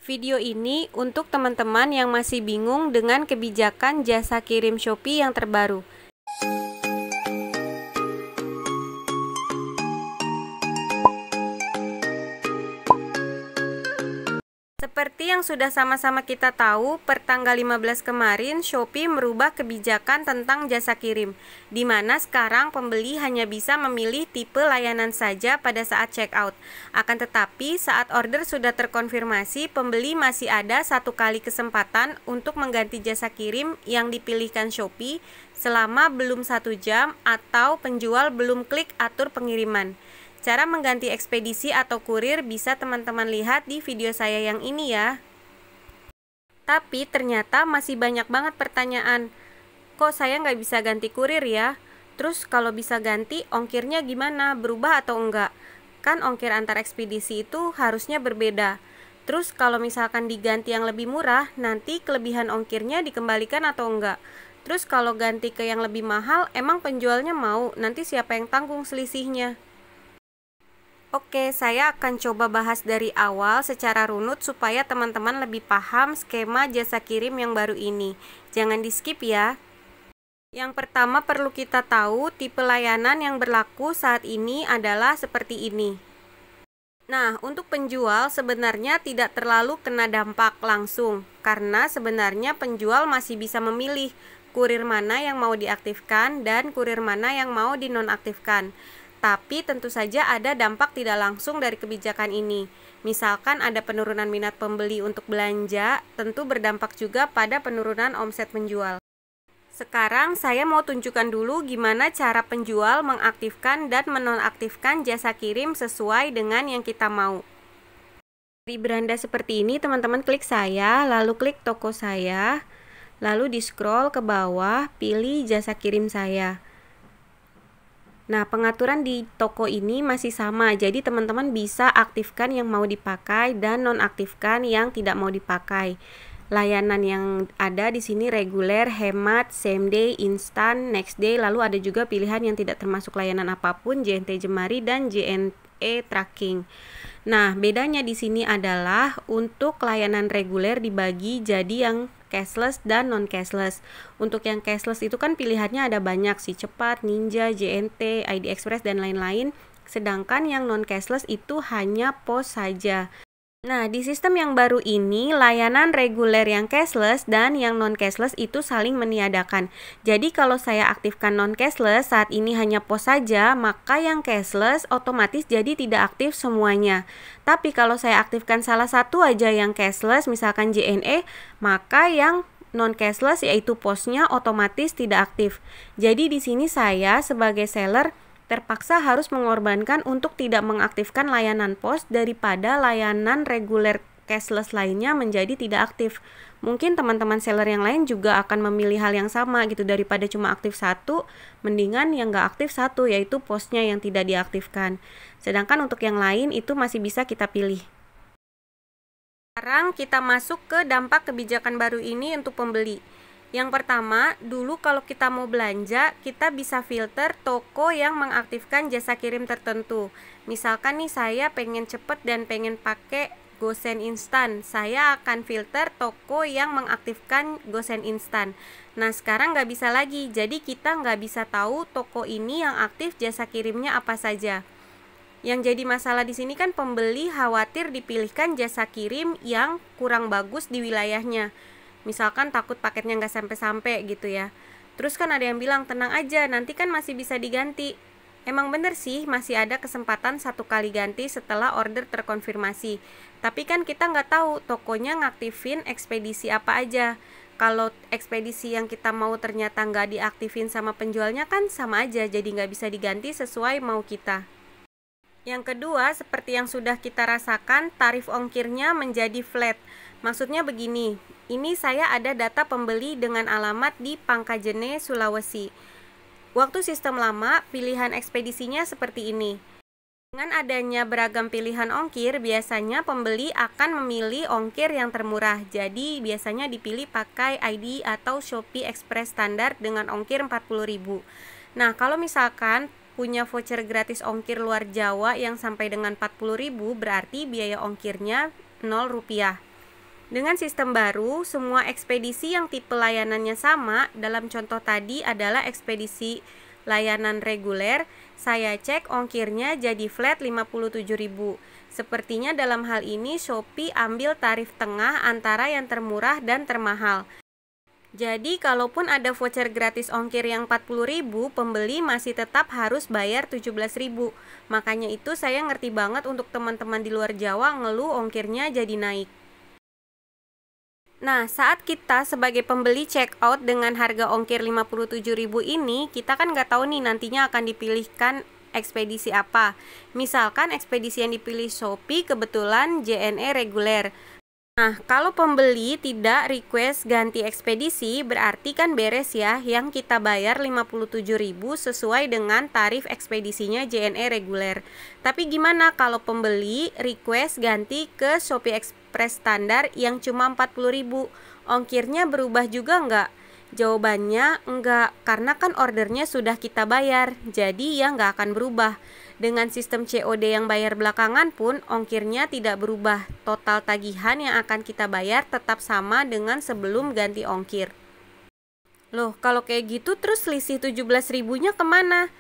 Video ini untuk teman-teman yang masih bingung dengan kebijakan jasa kirim Shopee yang terbaru. Seperti yang sudah sama-sama kita tahu, per tanggal 15 kemarin Shopee merubah kebijakan tentang jasa kirim, di mana sekarang pembeli hanya bisa memilih tipe layanan saja pada saat checkout. Akan tetapi, saat order sudah terkonfirmasi, pembeli masih ada satu kali kesempatan untuk mengganti jasa kirim yang dipilihkan Shopee selama belum 1 jam atau penjual belum klik atur pengiriman. Cara mengganti ekspedisi atau kurir bisa teman-teman lihat di video saya yang ini ya. Tapi ternyata masih banyak banget pertanyaan. Kok saya nggak bisa ganti kurir ya? Terus kalau bisa ganti, ongkirnya gimana? Berubah atau enggak? Kan ongkir antar ekspedisi itu harusnya berbeda. Terus kalau misalkan diganti yang lebih murah, nanti kelebihan ongkirnya dikembalikan atau enggak? Terus kalau ganti ke yang lebih mahal, emang penjualnya mau? Nanti siapa yang tanggung selisihnya? Oke, saya akan coba bahas dari awal secara runut supaya teman-teman lebih paham skema jasa kirim yang baru ini. Jangan di-skip ya. Yang pertama perlu kita tahu tipe layanan yang berlaku saat ini adalah seperti ini. Nah, untuk penjual sebenarnya tidak terlalu kena dampak langsung, karena sebenarnya penjual masih bisa memilih kurir mana yang mau diaktifkan dan kurir mana yang mau dinonaktifkan. Tapi tentu saja ada dampak tidak langsung dari kebijakan ini. Misalkan ada penurunan minat pembeli untuk belanja, tentu berdampak juga pada penurunan omset penjual. Sekarang saya mau tunjukkan dulu gimana cara penjual mengaktifkan dan menonaktifkan jasa kirim sesuai dengan yang kita mau. Di beranda seperti ini, teman-teman klik saya, lalu klik toko saya, lalu di scroll ke bawah, pilih jasa kirim saya. Nah, pengaturan di toko ini masih sama, jadi teman-teman bisa aktifkan yang mau dipakai dan nonaktifkan yang tidak mau dipakai. Layanan yang ada di sini reguler, hemat, same day, instan, next day, lalu ada juga pilihan yang tidak termasuk layanan apapun, JNT Jemari dan JNE Tracking. Nah, bedanya di sini adalah untuk layanan reguler dibagi jadi yang cashless dan non-cashless. Untuk yang cashless itu kan pilihannya ada banyak sih, Cepat, Ninja, JNT, ID Express, dan lain-lain. Sedangkan yang non-cashless itu hanya pos saja. Nah, di sistem yang baru ini, layanan reguler yang cashless dan yang non-cashless itu saling meniadakan. Jadi kalau saya aktifkan non-cashless, saat ini hanya pos saja, maka yang cashless otomatis jadi tidak aktif semuanya. Tapi kalau saya aktifkan salah satu aja yang cashless, misalkan JNE, maka yang non-cashless yaitu posnya otomatis tidak aktif. Jadi di sini saya sebagai seller terpaksa harus mengorbankan untuk tidak mengaktifkan layanan pos daripada layanan reguler cashless lainnya menjadi tidak aktif. Mungkin teman-teman seller yang lain juga akan memilih hal yang sama gitu, daripada cuma aktif satu, mendingan yang nggak aktif satu, yaitu posnya yang tidak diaktifkan. Sedangkan untuk yang lain itu masih bisa kita pilih. Sekarang kita masuk ke dampak kebijakan baru ini untuk pembeli. Yang pertama, dulu kalau kita mau belanja, kita bisa filter toko yang mengaktifkan jasa kirim tertentu. Misalkan nih saya pengen cepet dan pengen pakai GoSend instan, saya akan filter toko yang mengaktifkan GoSend instan. Nah, sekarang nggak bisa lagi, jadi kita nggak bisa tahu toko ini yang aktif jasa kirimnya apa saja. Yang jadi masalah di sini kan pembeli khawatir dipilihkan jasa kirim yang kurang bagus di wilayahnya. Misalkan takut paketnya nggak sampai-sampai gitu ya. Terus kan ada yang bilang tenang aja, nanti kan masih bisa diganti. Emang bener sih, masih ada kesempatan satu kali ganti setelah order terkonfirmasi. Tapi kan kita nggak tahu tokonya ngaktifin ekspedisi apa aja. Kalau ekspedisi yang kita mau ternyata nggak diaktifin sama penjualnya kan sama aja, jadi nggak bisa diganti sesuai mau kita. Yang kedua, seperti yang sudah kita rasakan, tarif ongkirnya menjadi flat. Maksudnya begini, ini saya ada data pembeli dengan alamat di Pangkajene, Sulawesi. Waktu sistem lama, pilihan ekspedisinya seperti ini. Dengan adanya beragam pilihan ongkir, biasanya pembeli akan memilih ongkir yang termurah. Jadi biasanya dipilih pakai ID atau Shopee Express standar dengan ongkir 40.000. Nah, kalau misalkan punya voucher gratis ongkir luar Jawa yang sampai dengan 40.000, berarti biaya ongkirnya 0 rupiah. Dengan sistem baru, semua ekspedisi yang tipe layanannya sama, dalam contoh tadi adalah ekspedisi layanan reguler, saya cek ongkirnya jadi flat 57.000. Sepertinya dalam hal ini Shopee ambil tarif tengah antara yang termurah dan termahal. Jadi kalaupun ada voucher gratis ongkir yang 40.000, pembeli masih tetap harus bayar 17.000. Makanya itu saya ngerti banget untuk teman-teman di luar Jawa ngeluh ongkirnya jadi naik. Nah, saat kita sebagai pembeli check out dengan harga ongkir 57.000 ini, kita kan nggak tahu nih nantinya akan dipilihkan ekspedisi apa. Misalkan ekspedisi yang dipilih Shopee kebetulan JNE reguler. Nah, kalau pembeli tidak request ganti ekspedisi, berarti kan beres ya, yang kita bayar 57.000 sesuai dengan tarif ekspedisinya JNE reguler. Tapi gimana kalau pembeli request ganti ke Shopee Express standar yang cuma 40.000? Ongkirnya berubah juga nggak? Jawabannya enggak, karena kan ordernya sudah kita bayar, jadi ya nggak akan berubah. Dengan sistem COD yang bayar belakangan pun, ongkirnya tidak berubah. Total tagihan yang akan kita bayar tetap sama dengan sebelum ganti ongkir. Loh, kalau kayak gitu terus selisih 17.000-nya kemana?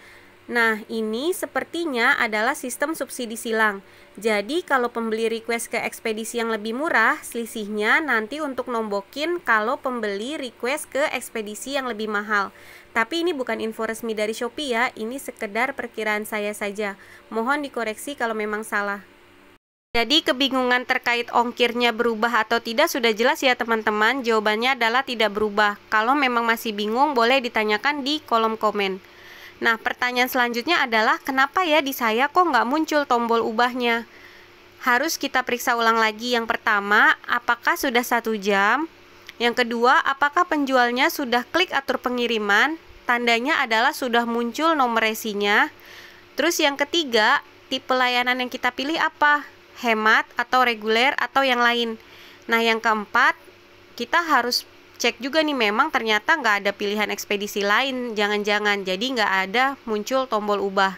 Nah, ini sepertinya adalah sistem subsidi silang. Jadi, kalau pembeli request ke ekspedisi yang lebih murah, selisihnya nanti untuk nombokin kalau pembeli request ke ekspedisi yang lebih mahal. Tapi ini bukan info resmi dari Shopee ya, ini sekedar perkiraan saya saja. Mohon dikoreksi kalau memang salah. Jadi kebingungan terkait ongkirnya berubah atau tidak sudah jelas ya teman-teman. Jawabannya adalah tidak berubah. Kalau memang masih bingung, boleh ditanyakan di kolom komen. Nah, pertanyaan selanjutnya adalah kenapa ya di saya kok nggak muncul tombol ubahnya? Harus kita periksa ulang lagi. Yang pertama, apakah sudah 1 jam? Yang kedua, apakah penjualnya sudah klik atur pengiriman? Tandanya adalah sudah muncul nomor resinya. Terus yang ketiga, tipe layanan yang kita pilih apa? Hemat atau reguler atau yang lain? Nah, yang keempat, kita harus cek juga nih, memang ternyata nggak ada pilihan ekspedisi lain, jangan-jangan jadi nggak ada muncul tombol ubah.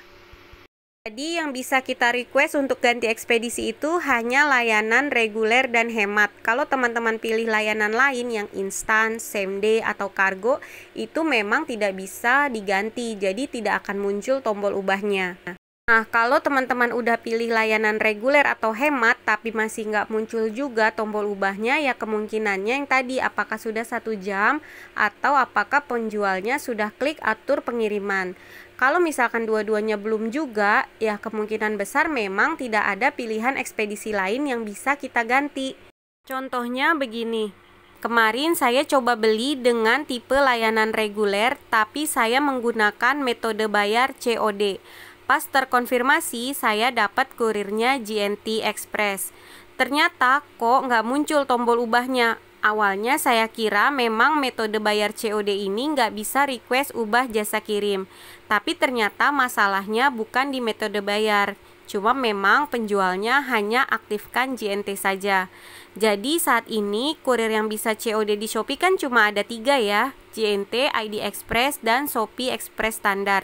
Jadi yang bisa kita request untuk ganti ekspedisi itu hanya layanan reguler dan hemat. Kalau teman-teman pilih layanan lain yang instan, same day, atau kargo, itu memang tidak bisa diganti, jadi tidak akan muncul tombol ubahnya. Nah, kalau teman-teman udah pilih layanan reguler atau hemat tapi masih nggak muncul juga tombol ubahnya, ya kemungkinannya yang tadi, apakah sudah 1 jam atau apakah penjualnya sudah klik atur pengiriman. Kalau misalkan dua-duanya belum juga, ya kemungkinan besar memang tidak ada pilihan ekspedisi lain yang bisa kita ganti. Contohnya begini. Kemarin saya coba beli dengan tipe layanan reguler tapi saya menggunakan metode bayar COD. Pas terkonfirmasi, saya dapat kurirnya JNT Express. Ternyata kok nggak muncul tombol ubahnya. Awalnya saya kira memang metode bayar COD ini nggak bisa request ubah jasa kirim. Tapi ternyata masalahnya bukan di metode bayar. Cuma memang penjualnya hanya aktifkan JNT saja. Jadi saat ini kurir yang bisa COD di Shopee kan cuma ada 3 ya. JNT, ID Express, dan Shopee Express Standard.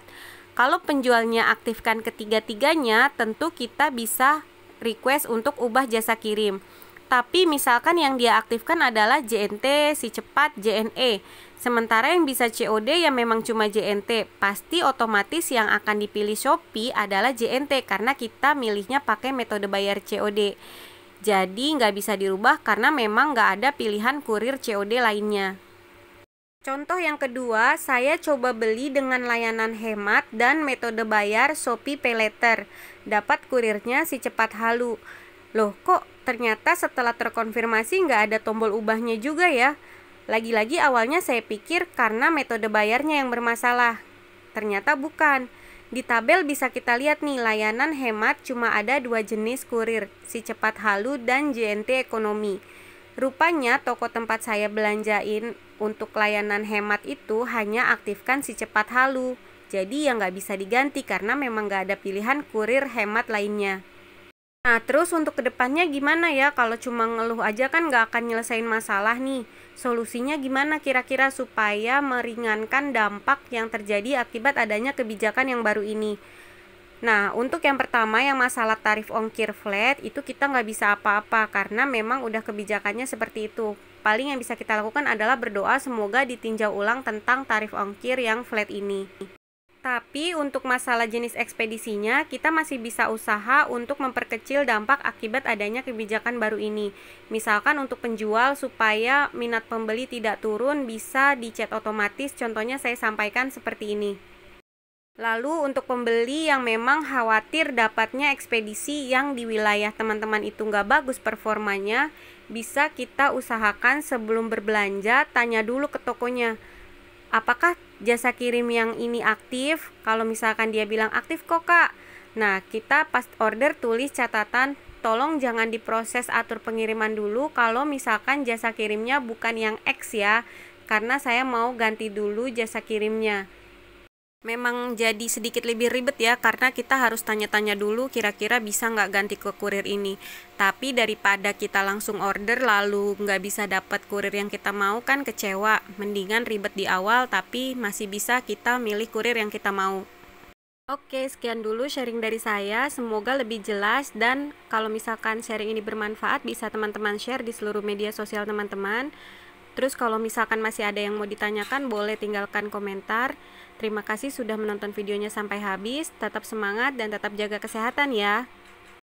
Kalau penjualnya aktifkan ketiga-tiganya, tentu kita bisa request untuk ubah jasa kirim. Tapi misalkan yang dia aktifkan adalah JNT, si cepat, JNE. Sementara yang bisa COD ya memang cuma JNT. Pasti otomatis yang akan dipilih Shopee adalah JNT karena kita milihnya pakai metode bayar COD. Jadi nggak bisa dirubah karena memang nggak ada pilihan kurir COD lainnya. Contoh yang kedua, saya coba beli dengan layanan hemat dan metode bayar Shopee Pay Later. Dapat kurirnya si cepat halu. Loh, kok ternyata setelah terkonfirmasi nggak ada tombol ubahnya juga ya? Lagi-lagi awalnya saya pikir karena metode bayarnya yang bermasalah. Ternyata bukan. Di tabel bisa kita lihat nih, layanan hemat cuma ada 2 jenis kurir, si cepat halu dan JNT ekonomi. Rupanya toko tempat saya belanjain untuk layanan hemat itu hanya aktifkan si cepat halu. Jadi ya nggak bisa diganti karena memang nggak ada pilihan kurir hemat lainnya. Nah, terus untuk kedepannya gimana ya? Kalau cuma ngeluh aja kan nggak akan nyelesain masalah nih. Solusinya gimana kira-kira supaya meringankan dampak yang terjadi akibat adanya kebijakan yang baru ini? Nah, untuk yang pertama yang masalah tarif ongkir flat itu kita nggak bisa apa-apa karena memang udah kebijakannya seperti itu. Paling yang bisa kita lakukan adalah berdoa semoga ditinjau ulang tentang tarif ongkir yang flat ini. Tapi untuk masalah jenis ekspedisinya, kita masih bisa usaha untuk memperkecil dampak akibat adanya kebijakan baru ini. Misalkan untuk penjual supaya minat pembeli tidak turun bisa dicet otomatis, contohnya saya sampaikan seperti ini. Lalu untuk pembeli yang memang khawatir dapatnya ekspedisi yang di wilayah teman-teman itu nggak bagus performanya, bisa kita usahakan sebelum berbelanja, tanya dulu ke tokonya. Apakah jasa kirim yang ini aktif? Kalau misalkan dia bilang aktif kok kak, nah kita pas order tulis catatan, tolong jangan diproses atur pengiriman dulu kalau misalkan jasa kirimnya bukan yang X ya, karena saya mau ganti dulu jasa kirimnya. Memang jadi sedikit lebih ribet ya, karena kita harus tanya-tanya dulu kira-kira bisa nggak ganti ke kurir ini. Tapi daripada kita langsung order lalu nggak bisa dapat kurir yang kita mau kan kecewa. Mendingan ribet di awal tapi masih bisa kita milih kurir yang kita mau. Oke, sekian dulu sharing dari saya. Semoga lebih jelas dan kalau misalkan sharing ini bermanfaat bisa teman-teman share di seluruh media sosial teman-teman. Terus kalau misalkan masih ada yang mau ditanyakan boleh tinggalkan komentar. Terima kasih sudah menonton videonya sampai habis. Tetap semangat dan tetap jaga kesehatan ya.